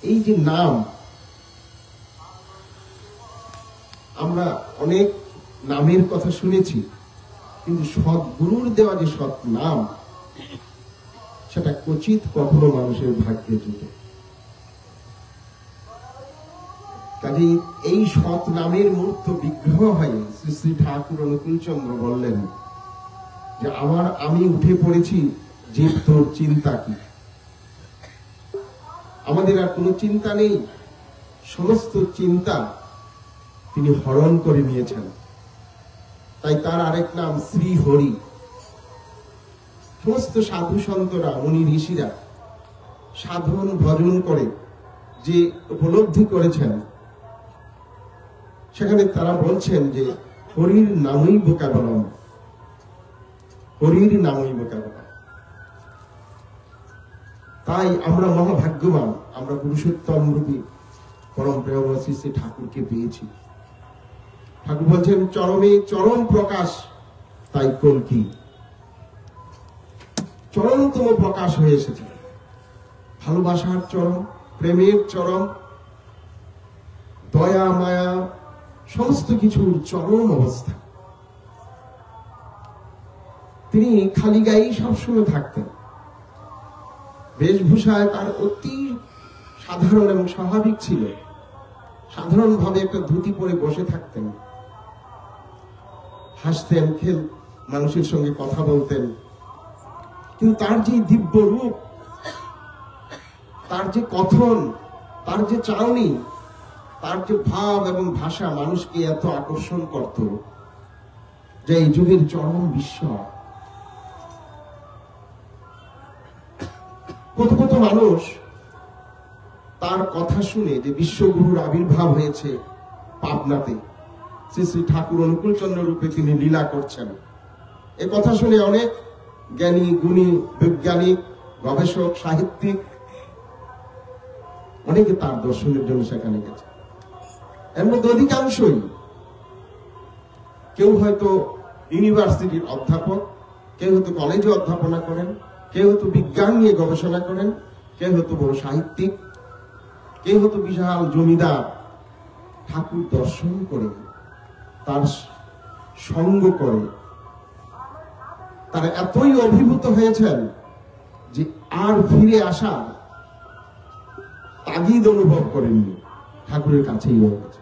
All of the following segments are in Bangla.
এই যে নাম, আমরা অনেক নামের কথা শুনেছি, কিন্তু সদ্গুরুর দেওয়া যে সৎ নাম, সেটা ক্বচিৎ কখনো মানুষের ভাগ্যে জুটে। কাজেই এই সৎ নামের মূর্ত বিগ্রহ হয়ে শ্রী শ্রী ঠাকুর অনুকূলচন্দ্র বললেন যে আমি উঠে পড়েছি, যে তোর চিন্তা কি? আমাদের আর কোনো চিন্তা নেই, সমস্ত চিন্তা তিনি হরণ করে নিয়েছেন। তাই তার আরেক নাম শ্রী হরি। সমস্ত সাধু সন্তরা, মুনি ঋষিরা সাধন ভজন করে যে উপলব্ধি করেছেন, সেখানে তারা বলছেন যে হরির নামই কেবলম, হরির নামই কেবলম। তাই আমরা মহাভাগ্যবান, আমরা পুরুষোত্তম রূপী পরম প্রেমময় শ্রী শ্রী ঠাকুরকে পেয়েছি। ঠাকুর বলছেন চরমে চরম প্রকাশ, তাই কল্কি চরমতম প্রকাশ হয়ে এসেছে। ভালোবাসার চরম, প্রেমের চরম, দয়া মায়া সমস্ত কিছুর চরম অবস্থা। তিনি খালি গায়েই সবসময় থাকতেন। বেশভূষায় তার অতি সাধারণ এবং স্বাভাবিক ছিল। সাধারণভাবে একটা ধুতি পরে বসে থাকতেন, হাসতেন, মানুষের সঙ্গে কথা বলতেন। কিন্তু তার যে দিব্য রূপ, তার যে কথন, তার যে চাউনি, তার যে ভাব এবং ভাষা মানুষকে এত আকর্ষণ করত যে এই যুগের চরম বিস্ময়। কত কত মানুষ তার কথা শুনে যে বিশ্বগুরুর আবির্ভাব হয়েছে পাবনাতে, শ্রী শ্রী ঠাকুর অনুকূলচন্দ্র রূপে তিনি লীলা করছেন, এ কথা শুনে অনেক জ্ঞানী গুণী বৈজ্ঞানিক গবেষক সাহিত্যিক অনেকে তার দর্শনের জন্য সেখানে গেছে। এর মধ্যে অধিকাংশই কেউ হয়তো ইউনিভার্সিটির অধ্যাপক, কেউ হয়তো কলেজে অধ্যাপনা করেন, কেউ হয়তো বিজ্ঞান নিয়ে গবেষণা করেন, কেউ হয়তো বড় সাহিত্যিক, কেউ হয়তো বিশাল জমিদার। ঠাকুর দর্শন করে, তার সঙ্গ করে তারা এতই অভিভূত হয়েছেন যে আর ফিরে আসা তাগিদ অনুভব করেননি, ঠাকুরের কাছেই রয়েছে।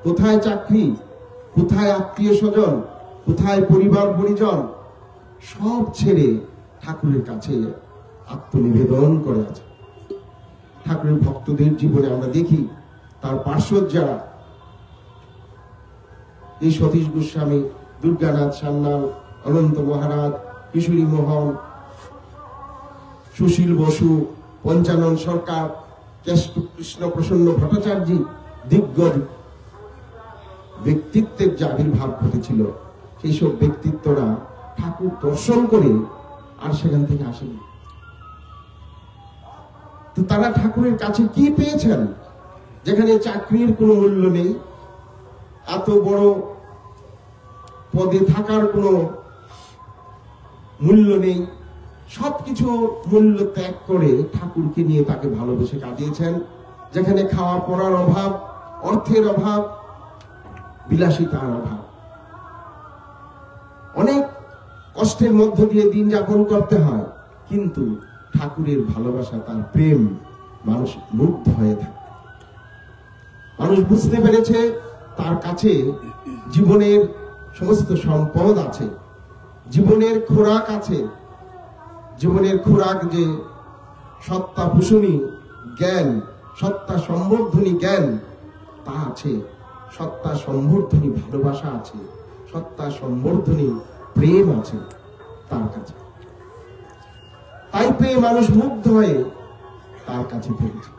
কোথায় চাকরি, কোথায় আত্মীয় স্বজন, কোথায় পরিবার পরিজন, সব ছেড়ে ঠাকুরের কাছে আত্মনিবেদন করে আছে। ঠাকুরের ভক্তদের জীবনে আমরা দেখি তার পার্শ্বদ যারা, এই সতীশ গোস্বামী, দুর্গানাথ সান্যাল, অনন্ত মহারাজ, কিশোরী মোহন, সুশীল বসু, পঞ্চানন সরকার, কৃষ্ণ প্রসন্ন ভট্টাচার্য, দিগ্গজ ব্যক্তিত্বের যে আবির্ভাব ঘটেছিল, সেই সব ব্যক্তিত্বরা ঠাকুর দর্শন করে আর সেখান থেকে আসেনি। তো তারা ঠাকুরের কাছে কি পেয়েছেন? যেখানে চাকরির কোনো মূল্য নেই, এত বড় পদে থাকার কোনো মূল্য নেই, সবকিছু মূল্য ত্যাগ করে ঠাকুরকে নিয়ে তাকে ভালোবেসে কাটিয়েছেন। যেখানে খাওয়া পড়ার অভাব, অর্থের অভাব, বিলাসিতার অভাব, অনেক কষ্টের মধ্য দিয়ে দিন যাপন করতে হয়, কিন্তু ঠাকুরের ভালোবাসা, তার প্রেম, মানুষ মুগ্ধ হয়ে থাকে। মানুষ বুঝতে পেরেছে তার কাছে জীবনের সমস্ত সম্পদ আছে, জীবনের খোরাক আছে। জীবনের খোরাক যে সত্তা পোষণী জ্ঞান, সত্তা সম্বর্ধনী জ্ঞান, তা আছে। সত্তা সম্বর্ধনী ভালোবাসা আছে, সত্তা সম্বর্ধনী প্রেম আছে তার কাছে। তাই প্রেম মানুষ মুগ্ধ হয়ে তার কাছে ফিরেছে।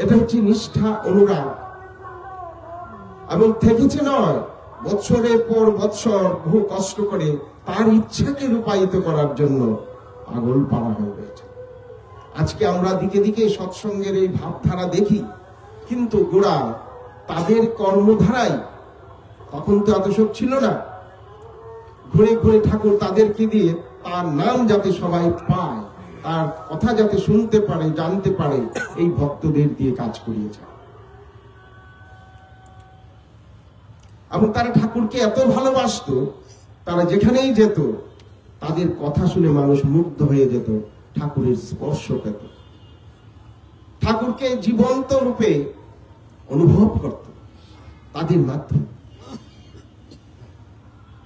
এটা হচ্ছে নিষ্ঠা, অনুরাগ, এবং থেকেছে নয়, বৎসরের পর বৎসর বহু কষ্ট করে তার ইচ্ছাকে রূপায়িত করার জন্য পাগল পাড়া হয়ে গেছে। আজকে আমরা দিকে দিকে সৎসঙ্গের এই ভাবধারা দেখি, কিন্তু গোড়া তাদের কর্মধারায় তখন তো এত সব ছিল না। ঘুরে ঘুরে ঠাকুর তাদেরকে দিয়ে তার নাম যাতে সবাই পায়, তার কথা যাতে শুনতে পারে, জানতে পারে, এই ভক্তদের দিয়ে কাজ করিয়েছে। এবং তারা ঠাকুরকে এত ভালোবাসতো, তারা যেখানেই যেত তাদের কথা শুনে মানুষ মুগ্ধ হয়ে যেত, ঠাকুরের স্পর্শ পেত, ঠাকুরকে জীবন্ত রূপে অনুভব করত তাদের মাধ্যমে।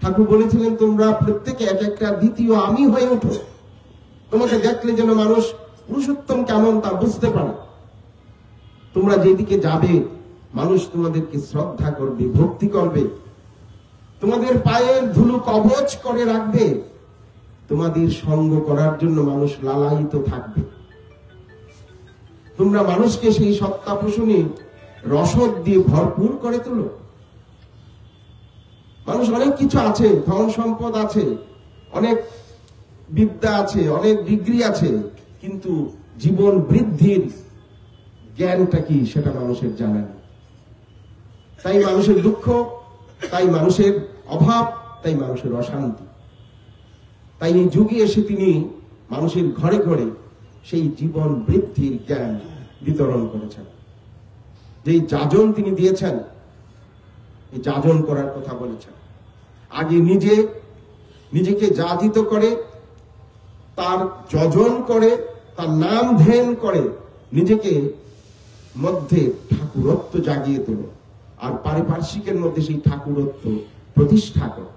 ঠাকুর বলেছিলেন, তোমরা প্রত্যেকে এক একটা দ্বিতীয় আমি হয়ে ওঠো, তোমাকে দেখলে যেন মানুষ পুরুষোত্তম কেমন তা বুঝতে পারে। তোমরা যেদিকে যাবে মানুষ তোমাদেরকে শ্রদ্ধা করবে, ভক্তি করবে, তোমাদের পায়ের ধুলো কবচ করে রাখবে, তোমাদের সঙ্গ করার জন্য মানুষ লালায়িত থাকবে। তোমরা মানুষকে সেই সত্তা পোষণে রসদ দিয়ে ভরপুর করে তোলো। মানুষ অনেক কিছু আছে, ধন সম্পদ আছে, অনেক বিদ্যা আছে, অনেক ডিগ্রি আছে, কিন্তু জীবন বৃদ্ধির জ্ঞানটা কি সেটা মানুষের জানা নেই। তাই মানুষের দুঃখ, তাই মানুষের অভাব, তাই মানুষের অশান্তি। তাই এই যুগে এসে তিনি মানুষের ঘরে ঘরে সেই জীবন বৃদ্ধির জ্ঞান বিতরণ করেছেন। যেই যাজন তিনি দিয়েছেন, এই যাজন করার কথা বলেছেন। আগে নিজেকে যাজিত করে, তার যজন করে, তার নাম ধ্যান করে, নিজেকে মধ্যে ঠাকুরত্ব জাগিয়ে তোলো, আর পারিপার্শ্বিকের মধ্যে সেই ঠাকুরত্ব প্রতিষ্ঠা করো।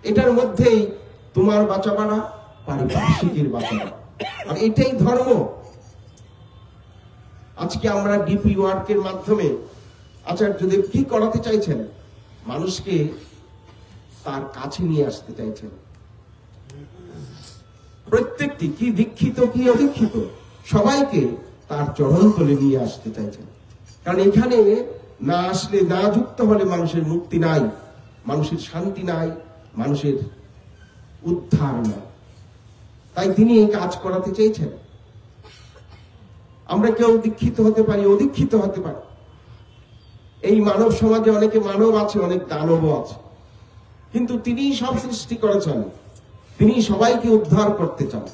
এটার মধ্যেই তোমার বাঁচাবাড়া, পারিপার্শ্বিকের বাঁচাবাড়া, আর এটাই ধর্ম। আজকে আমরা ডিপি ওয়ার্কের মাধ্যমে আচার্যদেব কি করাতে চাইছেন? মানুষকে তার কাছে নিয়ে আসতে চাইছেন। প্রত্যেকটি, কি দীক্ষিত কি অদীক্ষিত, সবাইকে তার চরণ তলে নিয়ে আসতে চাইছেন। কারণ এখানে না আসলে, না যুক্ত হলে মানুষের মুক্তি নাই, মানুষের শান্তি নাই, মানুষের উদ্ধার নাই। তাই তিনি এই কাজ করাতে চেয়েছেন। আমরা কেউ দীক্ষিত হতে পারি, অদীক্ষিত হতে পারি। এই মানব সমাজে অনেকে মানব আছে, অনেক দানব আছে, কিন্তু তিনি সব সৃষ্টি করেছেন, তিনি সবাইকে উদ্ধার করতে চান।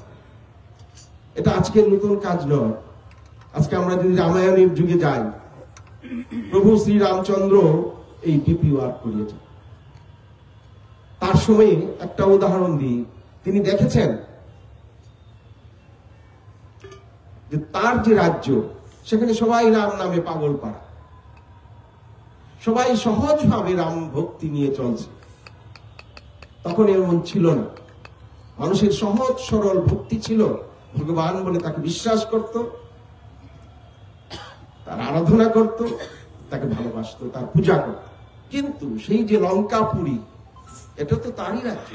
এটা আজকের নতুন কাজ নয়। আজকে আমরা যদি রামায়ণের যুগে যাই, প্রভু শ্রী রামচন্দ্র এই ডিপি ওয়ার্ক করিয়েছেন। তার সময়ে একটা উদাহরণ দিই, তিনি দেখেছেন যে তার যে রাজ্য, সেখানে সবাই রাম নামে পাগল পাড়া, সবাই সহজভাবে রাম ভক্তি নিয়ে চলছে। তখন এমন ছিল না, মানুষের সহজ সরল ভক্তি ছিল, ভগবান বলে তাকে বিশ্বাস করত, তার আরাধনা করত, তাকে ভালোবাসত, তার পূজা করত। কিন্তু সেই যে লঙ্কাপুরী, এটা তো তারই রাজ্য,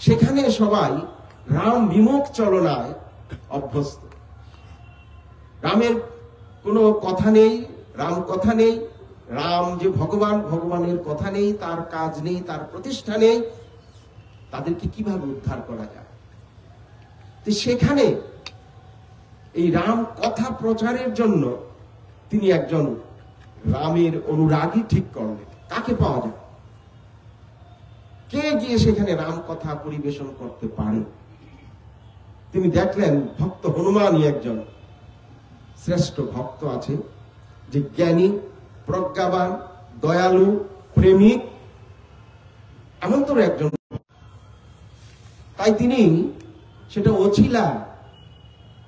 সেখানে সবাই রাম বিমুখ চলনায় অভ্যস্ত। রামের কোনো কথা নেই, রাম কথা নেই, রাম যে ভগবান, ভগবানের কথা নেই, তার কাজ নেই, তার প্রতিষ্ঠা নেই। তাদেরকে কিভাবে উদ্ধার করা যায়? তো সেখানে এই রাম কথা প্রচারের জন্য তিনি একজন রামের অনুরাগী ঠিক করলেন। কাকে পাওয়া যায়? কে গিয়ে সেখানে রাম কথা পরিবেশন করতে পারে? তিনি দেখলেন ভক্ত হনুমানই একজন শ্রেষ্ঠ ভক্ত আছে, যে জ্ঞানী, প্রজ্ঞাবান, দয়ালু, প্রেমিক, এমন তোর একজন। তাই তিনি সেটা ওছিলা,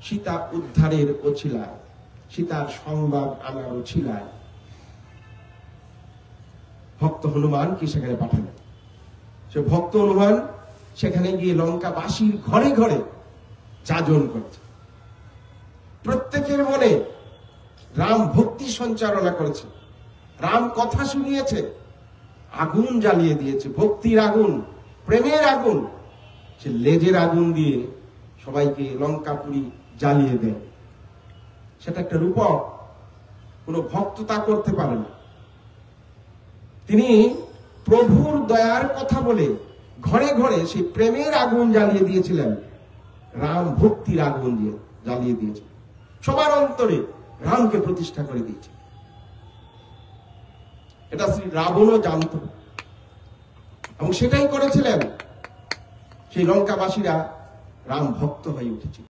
সীতা উদ্ধারের ওছিলা, সীতার সংবাদ আনার ওছিলায় ভক্ত হনুমানকে সেখানে পাঠালেন। সে ভক্ত হনুমান সেখানে গিয়ে লঙ্কাবাসীর ঘরে ঘরে যাজন করছে, প্রত্যেকের মনে রাম ভক্তি সঞ্চারণা করেছে, রাম কথা শুনিয়েছে, আগুন জ্বালিয়ে দিয়েছে, ভক্তির আগুন, প্রেমের আগুন। সে লেজের আগুন দিয়ে সবাইকে লঙ্কাপুরী জ্বালিয়ে দেয়। সেটা একটা রূপক, কোন ভক্ত তা করতে পারে না। তিনি প্রভুর দয়ার কথা বলে ঘরে ঘরে সেই প্রেমের আগুন জ্বালিয়ে দিয়েছিলেন, রাম ভক্তির আগুন দিয়ে জ্বালিয়ে দিয়েছে, সবার অন্তরে রামকে প্রতিষ্ঠা করে দিয়েছে। এটা শ্রী রাবণও জানত এবং সেটাই করেছিলেন। সেই লঙ্কাবাসীরা রাম ভক্ত হয়ে উঠেছিল।